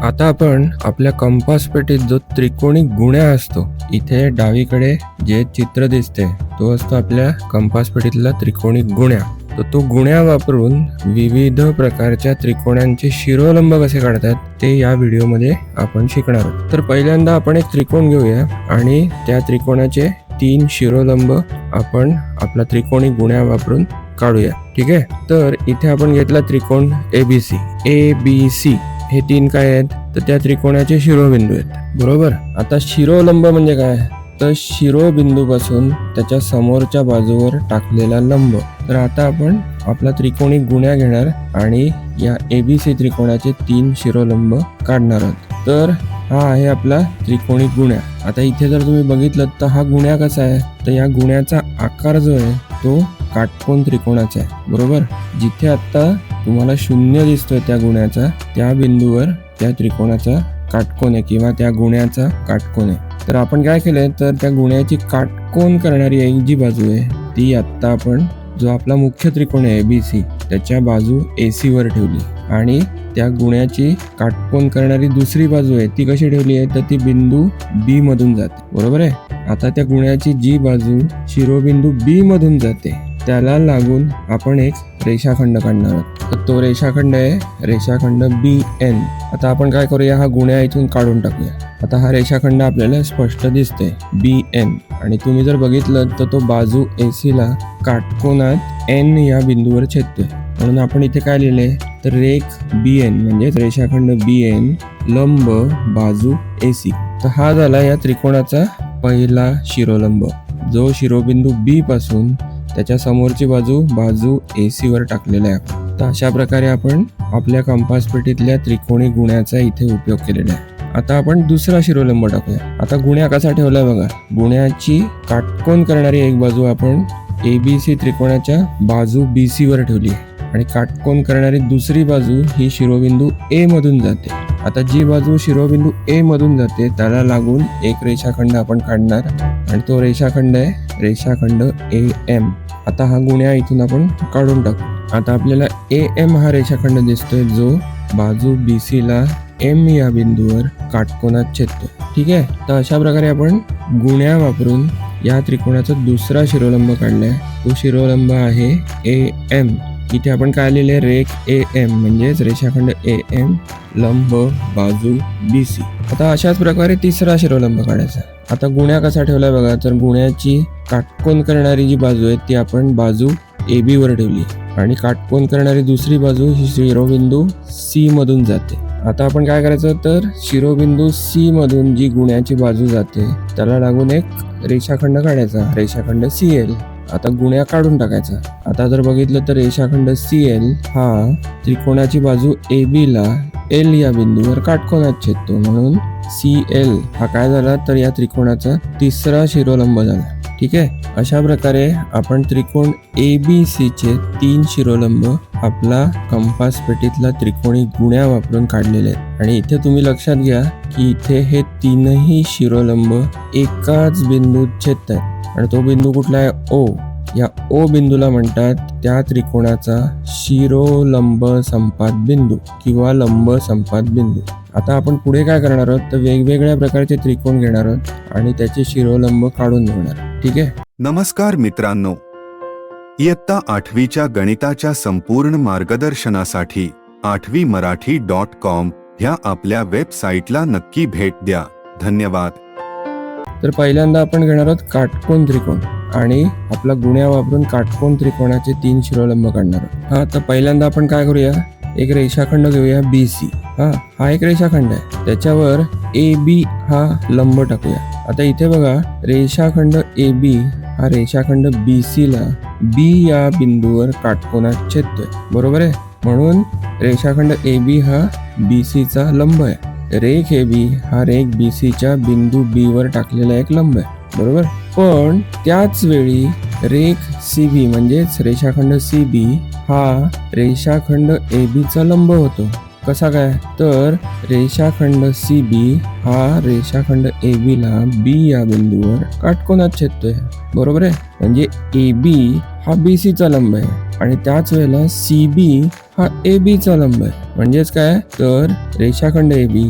आता आपण आपल्या कंपास पेटीत जो त्रिकोणी गुण्या असतो, इथे डावीकडे जे चित्र दिसते तो असतो आपल्या कंपास पेटीतला त्रिकोणी गुण्या. तर तो गुण्या वापरून विविध प्रकारच्या त्रिकोणांचे शिरोलंब कसे काढतात ते या व्हिडिओमध्ये आपण शिकणार आहोत. तर पहिल्यांदा आपण एक त्रिकोण घेऊया आणि त्या त्रिकोणाचे 3 शिरोलंब आपण आपला त्रिकोणी गुण्या वापरून काढूया. ठीक आहे. तर इथे आपण घेतला त्रिकोण ABC. ABC हे 3 काय आहेत, तर त्या त्रिकोणाचे शिरोबिंदू आहेत. बरोबर. आता शिरोलंब म्हणजे काय, तर शिरोबिंदूपासून त्याच्या समोरच्या बाजूवर टाकलेला लंब. तर आता आपण आपला त्रिकोणी गुण्या घेणार आणि या ABC त्रिकोणाचे 3 शिरोलंब काढणार आहोत. तर हा आहे आपला त्रिकोणी गुण्या. आता इथे जर तुम्ही बघितलं तर हा गुण्या कसा आहे, तर या गुण्याचा आकार जो आहे तो काटकोन त्रिकोणाचा आहे. बरोबर. जिथे आता तुम्हाला 0 दिसतोय त्या गुण्याचा, त्या बिंदूवर त्या त्रिकोणाचा काटकोन आहे किंवा त्या गुण्याचा काटकोन आहे. तर आपण काय केलंय, तर त्या गुण्याची काटकोन करणारी एक जी बाजू आहे ती आत्ता आपण जो आपला मुख्य त्रिकोण आहे ABC त्याच्या बाजू AC वर ठेवली आणि त्या गुण्याची काटकोन करणारी दुसरी बाजू आहे ती कशी ठेवली आहे, तर ती बिंदू B मधून जाते. बरोबर आहे. आता त्या गुण्याची जी बाजू शिरोबिंदू B मधून जाते त्याला लागून आपण एक रेषाखंड काढणार आहोत. तर तो रेषाखंड आहे रेषाखंड BN. आता आपण काय करूया, हा गुण्या इथून काढून टाकूया. आता हा रेषाखंड आपल्याला स्पष्ट दिसते BN आणि तुम्ही जर बघितलं तर तो बाजू AC ला काटकोनात N या बिंदूवर छेदतोय. म्हणून आपण इथे काय लिहिले, तर रेख BN म्हणजे रेषाखंड BN लंब बाजू AC. तर हा झाला या त्रिकोणाचा पहिला शिरोलंब जो शिरोबिंदू B पासून त्याच्या समोरची बाजू AC वर टाकलेला आहे. तर अशा प्रकारे आपण आपल्या कंपास पेटीतल्या त्रिकोणी गुण्याचा इथे उपयोग केलेला आहे. आता आपण दुसरा शिरोलंब टाकूया. आता गुण्या कसा ठेवलाय बघा, गुण्याची काटकोन करणारी एक बाजू आपण ABC त्रिकोणाच्या बाजू BC वर ठेवली आहे आणि काटकोन करणारी दुसरी बाजू ही शिरोबिंदू A मधून जाते. आता जी बाजू शिरोबिंदू A मधून जाते त्याला लागून एक रेषाखंड आपण काढणार आणि तो रेषाखंड आहे रेषाखंड AM. आता हा गुण्या इथून आपण काढून टाकू. आता आपल्याला AM हा रेषाखंड दिसतोय जो बाजू BC ला M या बिंदूवर काटकोनात छेदतो. ठीक आहे. तर अशा प्रकारे आपण गुण्या वापरून या त्रिकोणाचा दुसरा शिरोलंब काढलाय. तो शिरोलंब आहे AM. इथे आपण काय लिहिले, रेख AM म्हणजेच रेषाखंड AM लंब बाजू BC. आता अशाच प्रकारे तिसरा शिरोलंब काढायचा. आता गुण्या कसा ठेवलाय बघा, तर गुण्याची काटकोन करणारी जी बाजू आहे ती आपण बाजू AB वर ठेवली आणि काटकोन करणारी दुसरी बाजू ही शिरोबिंदू C मधून जाते. आता आपण काय करायचं, तर शिरोबिंदू C मधून जी गुण्याची बाजू जाते त्याला लागून एक रेषाखंड काढायचा रेषाखंड CL. आता गुण्या काढून टाकायचा. आता जर बघितलं तर रेषाखंड CL हा त्रिकोणाची बाजू AB ला L या बिंदूवर काटकोनात छेदतो. म्हणून CL हा काय झाला, तर या त्रिकोणाचा तिसरा शिरोलंब झाला. ठीक आहे. अशा प्रकारे आपण त्रिकोण ABC चे 3 शिरोलंब आपला कंपास पेटीतला त्रिकोणी गुण्या वापरून काढलेले आहेत. आणि इथे तुम्ही लक्षात घ्या की इथे हे 3ही शिरोलंब एकाच बिंदूत छेदतात आणि तो बिंदू कुठला आहे, O. या O बिंदूला म्हणतात त्या त्रिकोणाचा शिरोलंब संपात बिंदू किंवा लंब संपात बिंदू. आता आपण पुढे काय करणार आहोत, तर वेगवेगळ्या प्रकारचे त्रिकोण घेणार आहोत आणि त्याचे शिरोलंब काढून घेणार. ठीक आहे. नमस्कार मित्रांनो, इयत्ता 8वीच्या गणिताच्या संपूर्ण मार्गदर्शनासाठी 8वीमराठी.com ह्या आपल्या वेबसाईटला नक्की भेट द्या. धन्यवाद. तर पहिल्यांदा आपण घेणार आहोत काटकोन त्रिकोण आणि आपला गुण्या वापरून काटकोन त्रिकोणाचे 3 शिरोलंब काढणार आहोत. हा, तर पहिल्यांदा आपण काय करूया, एक रेषाखंड घेऊया BC. हा एक रेषाखंड आहे, त्याच्यावर AB हा लंब टाकूया. आता इथे बघा, रेषाखंड AB हा रेषाखंड BC ला B या बिंदूवर काटकोनात छेदतोय. बरोबर आहे. म्हणून रेषाखंड AB हा BC चा लंब आहे. रेख AB हा रेख BC च्या बिंदू B वर टाकलेला एक लंब आहे. बरोबर. पण त्याच वेळी रेख CB म्हणजेच रेषाखंड CB हा रेषाखंड AB चा लंब होतो. कसा काय, तर रेषाखंड CB हा रेषाखंड AB ला B या बिंदूवर काटकोनात छेदतोय. बरोबर आहे. म्हणजे AB हा BC चा लंब आहे आणि त्याच वेळेला CB हा AB चा लंब आहे. म्हणजेच काय, तर रेषाखंड AB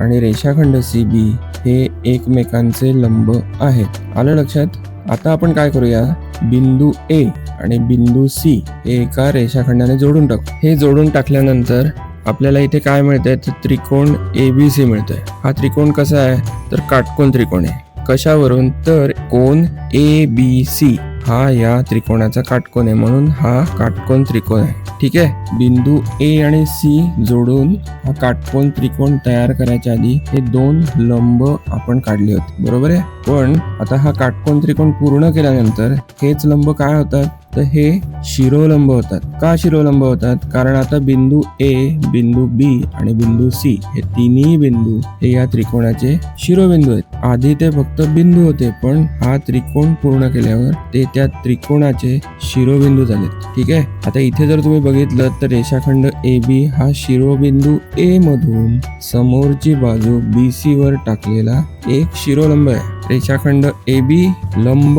आणि रेषाखंड CB हे एकमेकांचे लंब आहेत. आलं लक्षात? आता आपण काय करूया, बिंदू A आणि बिंदू C हे एका रेषाखंडाने जोडून टाकू. हे जोडून टाकल्यानंतर आपल्याला इथे काय मिळतंय, तर त्रिकोण ABC मिळतोय. हा त्रिकोण कसा आहे, तर काटकोन त्रिकोण आहे. कशावरून, तर कोन ABC हा या त्रिकोणाचा काटकोन आहे, म्हणून हा काटकोन त्रिकोण आहे. ठीक आहे. बिंदू A आणि C जोडून हा काटकोन त्रिकोण तयार करायच्या आधी हे दोन लंब आपण काढले होते, बरोबर आहे. पण आता हा काटकोन त्रिकोण पूर्ण केल्यानंतर हेच लंब काय होतात, तर हे शिरोलंब होतात. का शिरोलंब होतात, कारण आता बिंदू A, बिंदू B आणि बिंदू C हे तिन्ही बिंदू हे या त्रिकोणाचे शिरोबिंदू आहेत. आधी ते फक्त बिंदू होते, पण हा त्रिकोण पूर्ण केल्यावर ते त्या त्रिकोणाचे शिरोबिंदू झालेत. ठीक आहे. आता इथे जर तुम्ही बघितलं तर रेषाखंड AB हा शिरोबिंदू A मधून समोरची बाजू BC वर टाकलेला एक शिरोलंब आहे. रेषाखंड AB लंब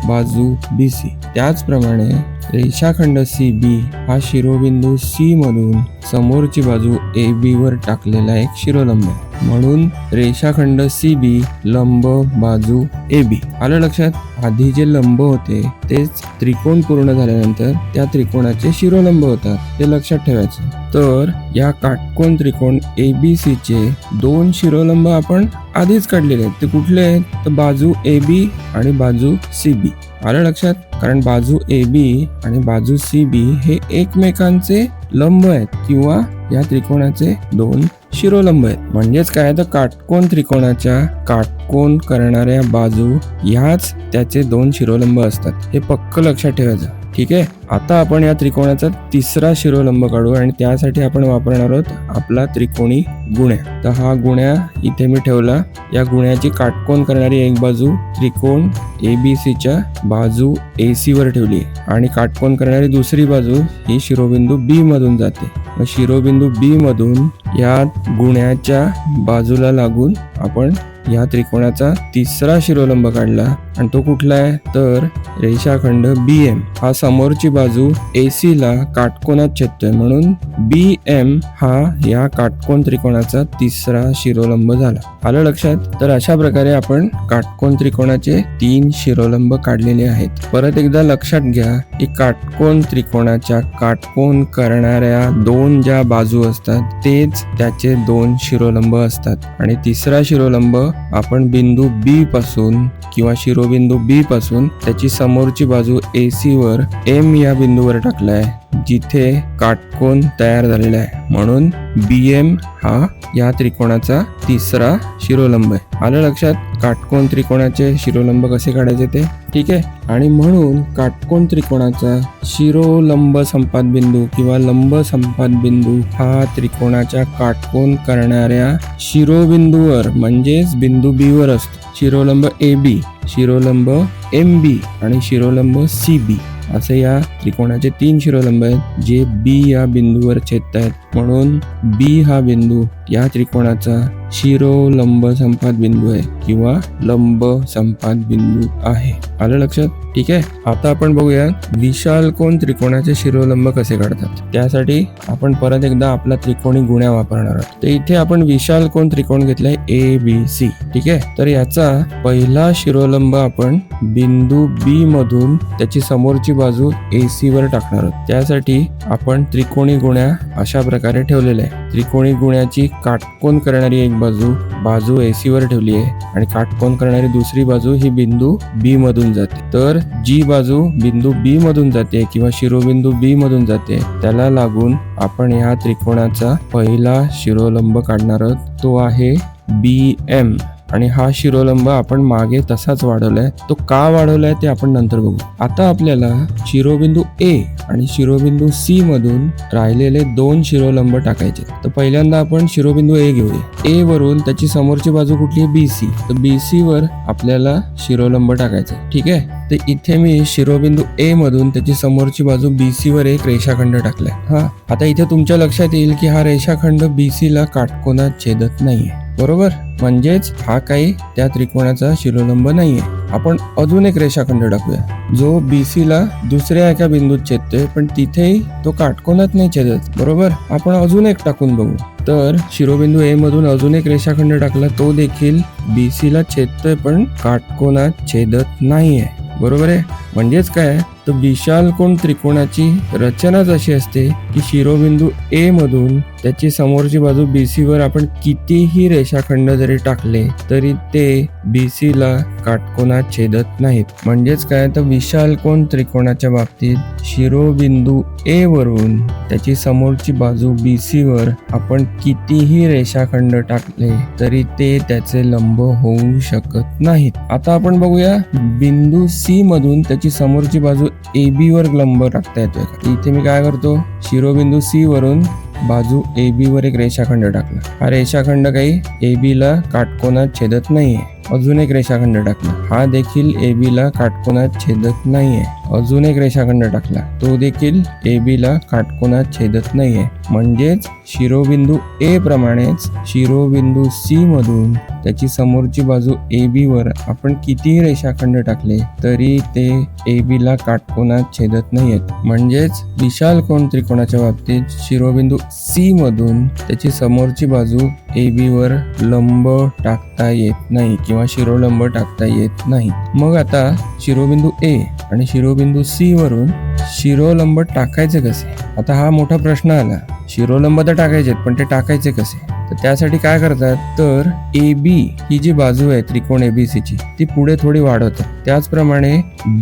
बाजू BC. त्याचप्रमाणे रेषाखंड CB हा शिरोबिंदू C मधून समोरची बाजू AB वर टाकलेला एक शिरोलंब आहे. म्हणून रेषाखंड CB लंब बाजू AB. आलं लक्षात? आधी जे लंब होते तेच त्रिकोण पूर्ण झाल्यानंतर त्या त्रिकोणाचे शिरोलंब होतात, ते लक्षात ठेवायचं. तर या काटकोन त्रिकोण ABC चे दोन शिरोलंब आपण आधीच काढलेले आहेत. ते कुठले आहेत, तर बाजू AB आणि बाजू CB. आलं लक्षात? कारण बाजू AB आणि बाजू CB हे एकमेकांचे लंब आहेत किंवा या त्रिकोणाचे दोन शिरोलंब आहेत. म्हणजेच काय, तर काटकोन त्रिकोणाच्या काटकोन करणाऱ्या बाजू ह्याच त्याचे दोन शिरोलंब असतात. हे पक्क लक्षात ठेवायचं. ठीक आहे. आता आपण या त्रिकोणाचा तिसरा शिरोलंब काढू आणि त्यासाठी आपण वापरणार आहोत आपला त्रिकोणी गुण्या. तर हा गुण्या इथे मी ठेवला. या गुण्याची काटकोन करणारी एक बाजू त्रिकोण ABC च्या बाजू AC वर ठेवली आणि काटकोन करणारी दुसरी बाजू ही शिरोबिंदू B मधून जाते. मग शिरोबिंदू B मधून या गुण्याच्या बाजूला लागून आपण या त्रिकोणाचा तिसरा शिरोलंब काढला आणि तो कुठला आहे, तर रेषाखंड BM हा समोरची बाजू AC ला काटकोनात छेदतोय, म्हणून BM हा या काटकोन त्रिकोणाचा तिसरा शिरोलंब झाला. आलं लक्षात? तर अशा प्रकारे आपण काटकोन त्रिकोणाचे 3 शिरोलंब काढलेले आहेत. परत एकदा लक्षात घ्या की काटकोन त्रिकोणाच्या काटकोन करणाऱ्या दोन ज्या बाजू असतात तेच त्याचे दोन शिरोलंब असतात आणि तिसरा शिरोलंब आपण बिंदू B पासून किंवा शिरोबिंदू B पासून त्याची समोरची बाजू AC वर M या बिंदूवर टाकलाय, जिथे काटकोन तयार झालेला आहे. म्हणून BM हा या त्रिकोणाचा तिसरा शिरोलंब आहे. आलं लक्षात? काटकोन त्रिकोणाचे शिरोलंब कसे काढायचे ते. ठीक आहे. आणि म्हणून काटकोन त्रिकोणाचा शिरोलंब संपाद बिंदू किंवा लंब संपाद बिंदू हा त्रिकोणाच्या काटकोन करणाऱ्या शिरोबिंदूवर म्हणजेच बिंदू B वर असतो. शिरोलंब AB, शिरोलंब MB आणि शिरोलंब CB असे या त्रिकोणाचे 3 शिरोलंब आहेत जे B या बिंदूवर छेदत आहेत. म्हणून B हा बिंदू या त्रिकोणाचा शिरोलंब संपाद बिंदू आहे किंवा लंब संपाद बिंदू आहे. आलं लक्षात? ठीक आहे. आता आपण बघूया विशाल कोन त्रिकोणाचे शिरोलंब कसे काढतात. त्यासाठी आपण परत एकदा आपला त्रिकोणी गुण्या वापरणार आहोत. तर इथे आपण विशाल कोन त्रिकोण घेतलाय ABC. ठीक आहे. तर याचा पहिला शिरोलंब आपण बिंदू B मधून त्याची समोरची बाजू AC वर टाकणार आहोत. त्यासाठी आपण त्रिकोणी गुण्या अशा प्रकारे ठेवलेल्या आहे. त्रिकोणी गुण्याची काटकोन करणारी एक बाजू AC वर ठेवली आहे आणि काटकोन करणारी दुसरी बाजू ही बिंदू B मधून जाते. तर जी बाजू बिंदू B मधून जाते किंवा शिरोबिंदू B मधून जाते त्याला लागून आपण या त्रिकोणाचा पहिला शिरोलंब काढणार आहोत. तो आहे BM आणि हा शिरोलंब आपण मागे तसाच वाढवलाय. तो का वाढवलाय ते आपण नंतर बघू. आता आपल्याला शिरोबिंदू A आणि शिरोबिंदू C मधून राहिलेले 2 शिरोलंब टाकायचे. तर पहिल्यांदा आपण शिरोबिंदू A घेऊया. A वरून त्याची समोरची बाजू कुठली आहे, BC. तर BC वर आपल्याला शिरोलंब टाकायचा. ठीक आहे. तर इथे मी शिरोबिंदू A मधून त्याची समोरची बाजू BC वर एक रेषाखंड टाकलाय. आता इथे तुमच्या लक्षात येईल की हा रेषाखंड BC ला काटकोनात छेदत नाहीये, बरोबर. म्हणजेच हा काही त्या त्रिकोणाचा शिरोलंब नाहीये. आपण अजून एक रेषाखंड टाकूया जो BC ला दुसऱ्या एका बिंदूत छेदतोय, पण तिथेही तो काटकोनात नाही छेदत. बरोबर, आपण अजून एक टाकून बघू. तर शिरोबिंदू A मधून अजून एक रेषाखंड टाकला, तो देखील BC ला छेदतोय पण काटकोनात छेदत नाहीये. बरोबर आहे. म्हणजेच काय, तर विशालकोन त्रिकोणाची रचनाच अशी असते की शिरोबिंदू A मधून त्याची समोरची बाजू BC वर आपण कितीही रेषाखंड जरी टाकले तरी ते BC ला काटकोनात छेदत नाहीत. म्हणजेच काय, तर विशालकोन त्रिकोणाच्या बाबतीत शिरोबिंदू A वरून त्याची समोरची बाजू BC वर आपण कितीही रेषाखंड टाकले तरी ते त्याचे लंब होऊ शकत नाहीत. आता आपण बघूया बिंदू C मधून त्याची समोरची बाजू AB वर लंब टाकता येतोय का. इथे मी काय करतो, शिरोबिंदू C वरून बाजू AB वर एक रेषाखंड टाकला. हा रेषाखंड काही AB ला काटकोनात छेदत नाहीये. अजून एक रेषाखंड टाकला, हा देखील AB ला काटकोनात छेदत नाहीये. अजून एक रेषाखंड टाकला, तो देखील AB ला काटकोनात छेदत नाहीये. म्हणजेच शिरोबिंदू A प्रमाणेच शिरोबिंदू C मधून त्याची समोरची बाजू AB वर आपण कितीही रेषाखंड टाकले तरी ते AB ला काटकोनात छेदत नाहीयेत. म्हणजेच विशालकोन त्रिकोणाच्या बाबतीत शिरोबिंदू C मधून त्याची समोरची बाजू AB वर लंब टाकता येत नाही किंवा शिरोलंब टाकता येत नाही. मग आता शिरोबिंदू A आणि शिरोबिंदू C वरून शिरोलंब टाकायचे कसे. आता हा मोठा प्रश्न आला. शिरोलंब तर टाकायचे पण ते टाकायचे कसे, तर त्यासाठी काय करतात, तर AB ही जी बाजू आहे त्रिकोण ABC ची ती पुढे थोडी वाढवतात. त्याचप्रमाणे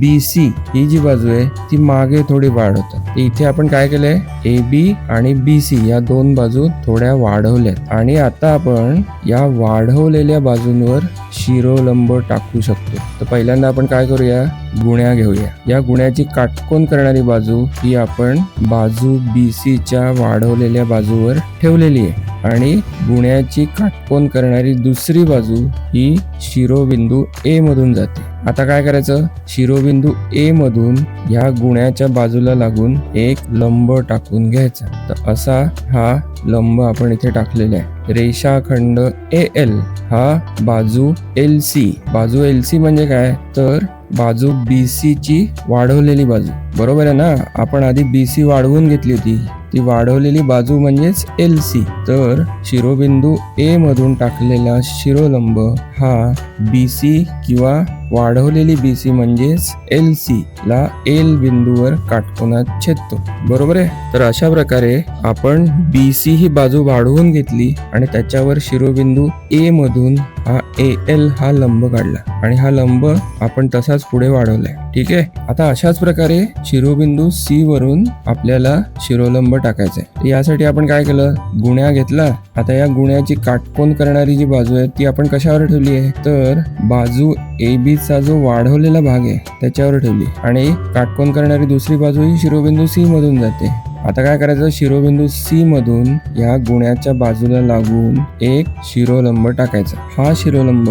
BC ही जी बाजू आहे ती मागे थोडी वाढवतात. इथे आपण काय केलंय, AB आणि BC या दोन बाजू थोड्या वाढवल्यात आणि आता आपण या वाढवलेल्या बाजूंवर शिरोलंब टाकू शकतो. तर पहिल्यांदा आपण काय करूया, गुण्या घेऊया. या गुण्याची काटकोन करणारी बाजू ही आपण बाजू BC च्या वाढवलेल्या बाजूवर ठेवलेली आहे आणि गुण्याची काटकोन करणारी दुसरी बाजू ही शिरोबिंदू A मधून जाते. आता काय करायचं, शिरोबिंदू A मधून या गुण्याच्या बाजूला लागून एक लंब टाकून घ्यायचा. तर असा हा लंब आपण इथे टाकलेला आहे. रेषाखंड AL हा बाजू LC. बाजू LC म्हणजे काय, तर बाजू BC ची वाढवलेली बाजू. बरोबर आहे ना, आपण आधी BC वाढवून घेतली होती, ती वाढवलेली बाजू म्हणजेच LC. तर शिरोबिंदू A मधून टाकलेला शिरोलंब हा BC किंवा वाढवलेली BC म्हणजेच LC ला L बिंदूवर काटकोनात छेदतो. बरोबर आहे. तर अशा प्रकारे आपण BC ही बाजू वाढवून घेतली आणि त्याच्यावर शिरोबिंदू A मधून हा AL हा लंब काढला आणि हा लंब आपण तसाच पुढे वाढवलाय. ठीक आहे. आता अशाच प्रकारे शिरोबिंदू C वरून आपल्याला शिरोलंब टाकायचंय. यासाठी आपण काय केलं, गुण्या घेतला. आता या गुण्याची काटकोन करणारी जी बाजू आहे ती आपण कशावर ठेवली आहे, तर बाजू AB चा जो वाढवलेला भाग आहे त्याच्यावर ठेवली आणि काटकोन करणारी दुसरी बाजू ही शिरोबिंदू C मधून जाते. आता काय करायचं, शिरोबिंदू C मधून या गुण्याच्या बाजूला लागून एक शिरोलंब टाकायचा. हा शिरोलंब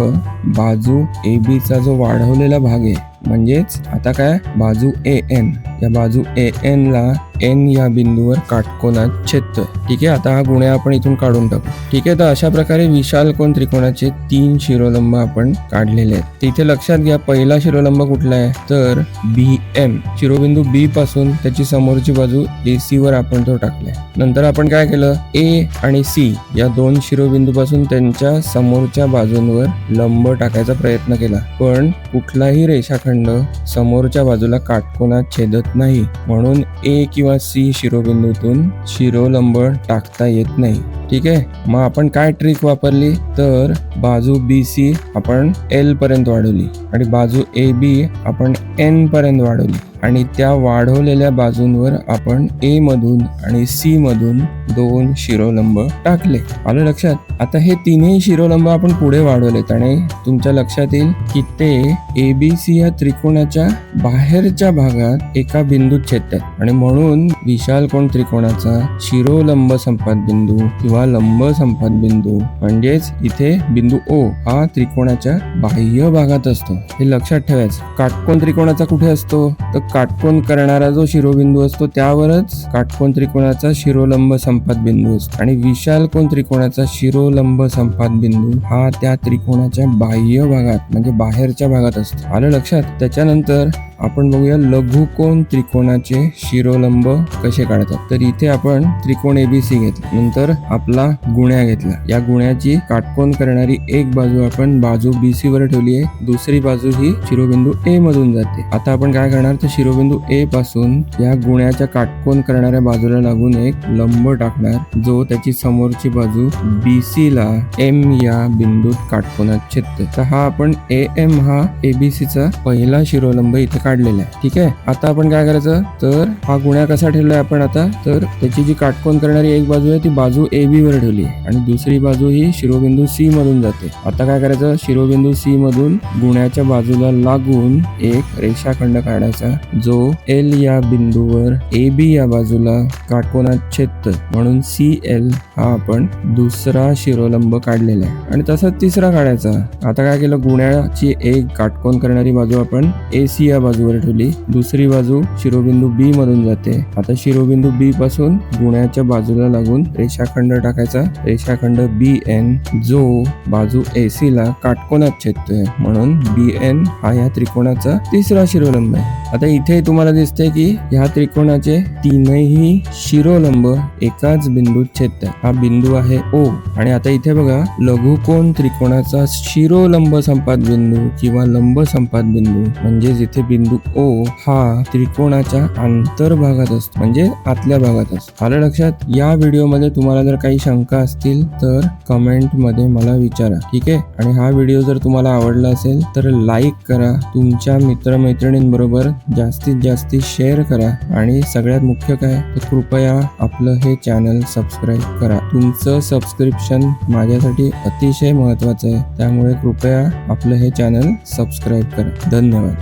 बाजू AB चा जो वाढवलेला भाग आहे म्हणजेच आता काय, बाजू AN, या बाजू AN ला N या बिंदूवर काटकोनात छेदतोय. ठीक आहे. आता हा गुण्या आपण इथून काढून टाकू. ठीक आहे. तर अशा प्रकारे विशालकोन त्रिकोणाचे 3 शिरोलंब आपण काढलेले आहेत. तिथे लक्षात घ्या, पहिला शिरोलंब कुठला आहे, तर BM. शिरोबिंदू B पासून त्याची समोरची बाजू AC वर आपण तो टाकलाय. नंतर आपण काय केलं, A आणि C या दोन शिरोबिंदू पासून त्यांच्या समोरच्या बाजूंवर लंब टाकायचा प्रयत्न केला, पण कुठलाही रेषाखंड समोरच्या बाजूला काटकोनात छेदत नाही. म्हणून A किंवा C शिरोबिंदूतून शिरोलंब टाकता येत नाही. ठीक आहे. मग आपण काय ट्रिक वापरली, तर बाजू BC आपण L पर्यंत वाढवली आणि बाजू AB आपण N पर्यंत वाढवली आणि त्या वाढवलेल्या बाजूंवर आपण A मधून आणि C मधून 2 शिरोलंब टाकले. आलं लक्षात. आता हे तिन्ही शिरोलंब आपण पुढे वाढवलेत आणि तुमच्या लक्षात येईल की ते ABC या त्रिकोणाच्या बाहेरच्या भागात एका बिंदूत छेदतात आणि म्हणून विशाल कोन त्रिकोणाचा शिरोलंब संपात बिंदू किंवा लंब संपात बिंदू म्हणजेच इथे बिंदू O हा त्रिकोणाच्या बाह्य भागात असतो. हे लक्षात ठेवायचं. काटकोन त्रिकोणाचा कुठे असतो तर काटकोन करणारा जो शिरोबिंदू असतो त्यावरच काटकोन त्रिकोणाचा शिरोलंब संपात बिंदू असतो आणि विशाल कोन त्रिकोणाचा शिरोलंब संपात बिंदू हा त्या त्रिकोणाच्या बाह्य भागात म्हणजे बाहेरच्या भागात असतो. आलं लक्षात. त्याच्यानंतर आपण बघूया लघुकोन त्रिकोणाचे शिरोलंब कसे काढतात. तर इथे आपण त्रिकोण ABC घेतला, नंतर आपला गुण्या घेतला. या गुण्याची काटकोन करणारी एक बाजू आपण बाजू BC वर ठेवली आहे, दुसरी बाजू ही शिरोबिंदू A मधून जाते. आता आपण काय करणार तर शिरोबिंदू A पासून या गुण्याच्या काटकोन करणाऱ्या बाजूला लागून एक लंब टाकणार जो त्याची समोरची बाजू BC ला M या बिंदूत काटकोनात छेदते. तर हा आपण AM हा ABC चा पहिला शिरोलंब इथे काढलेला आहे. ठीक आहे. आता आपण काय करायचं तर हा गुण्या कसा ठेवलाय आपण आता तर त्याची जी काटकोन करणारी एक बाजू आहे ती बाजू AB वर ठेवली आहे आणि दुसरी बाजू ही शिरोबिंदू C मधून जाते. आता काय करायचं शिरोबिंदू C मधून गुण्याच्या बाजूला लागून एक रेषाखंड काढायचा जो L या बिंदूवर AB या बाजूला काटकोनात छेदतो म्हणून CL हा आपण दुसरा शिरोलंब काढलेला आहे आणि तसाच तिसरा काढायचा. आता काय केलं गुण्याची एक काटकोन करणारी बाजू आपण AC या बाजूवर ठेवली, दुसरी बाजू शिरोबिंदू B मधून जाते. आता शिरोबिंदू B पासून गुण्याच्या बाजूला लागून रेषाखंड टाकायचा, रेषाखंड BN जो बाजू AC ला काटकोनात छेदतोय म्हणून BN हा या त्रिकोणाचा तिसरा शिरोलंब आहे. आता इथे तुम्हाला दिसतंय की ह्या त्रिकोणाचे तीनही शिरोलंब एकाच बिंदूत छेदतात. हा बिंदू आहे O आणि आता इथे बघा लघुकोन त्रिकोणाचा शिरोलंब संपात बिंदू किंवा लंब संपात बिंदू म्हणजे जिथे बिंदू O हा त्रिकोणाच्या अंतर्भागात असतो म्हणजे आतल्या भागात असतो. आलं लक्षात. या व्हिडिओमध्ये तुम्हाला जर काही शंका असतील तर कमेंट मध्ये मला विचारा. ठीक आहे. आणि हा व्हिडिओ जर तुम्हाला आवडला असेल तर लाईक करा, तुमच्या मित्रमैत्रिणींबरोबर जास्तीत जास्त शेअर करा आणि सगळ्यात मुख्य काय तर कृपया आपलं हे चॅनल सबस्क्राईब करा. तुमचं सबस्क्रिप्शन माझ्यासाठी अतिशय महत्त्वाचं आहे त्यामुळे कृपया आपलं हे चॅनल सबस्क्राईब करा. धन्यवाद.